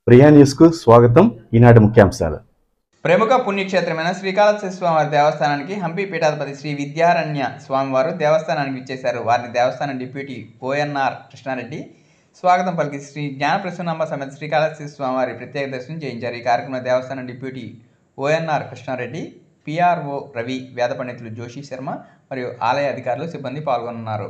ప్రియా న్యూస్కు స్వాగతం. ఈనాటి ముఖ్యాంశాలు. ప్రముఖ పుణ్యక్షేత్రమైన శ్రీకాళహస్తి స్వామివారి దేవస్థానానికి హంపి పీఠాధిపతి శ్రీ విద్యారణ్య స్వామివారు దేవస్థానానికి విచ్చేశారు. వారిని దేవస్థానం డిప్యూటీ ఓఎన్ఆర్ కృష్ణారెడ్డి స్వాగతం పలికి శ్రీ జ్ఞానప్రసన్నాంబ సమేత శ్రీకాళహస్తి స్వామివారి ప్రత్యేక దర్శనం చేయించారు. ఈ కార్యక్రమంలో దేవస్థానం deputy ONR Krishnareddy, PRO Ravi, వేద పండితులు జోషి శర్మ మరియు ఆలయ అధికారులు, సిబ్బంది పాల్గొన్నారు.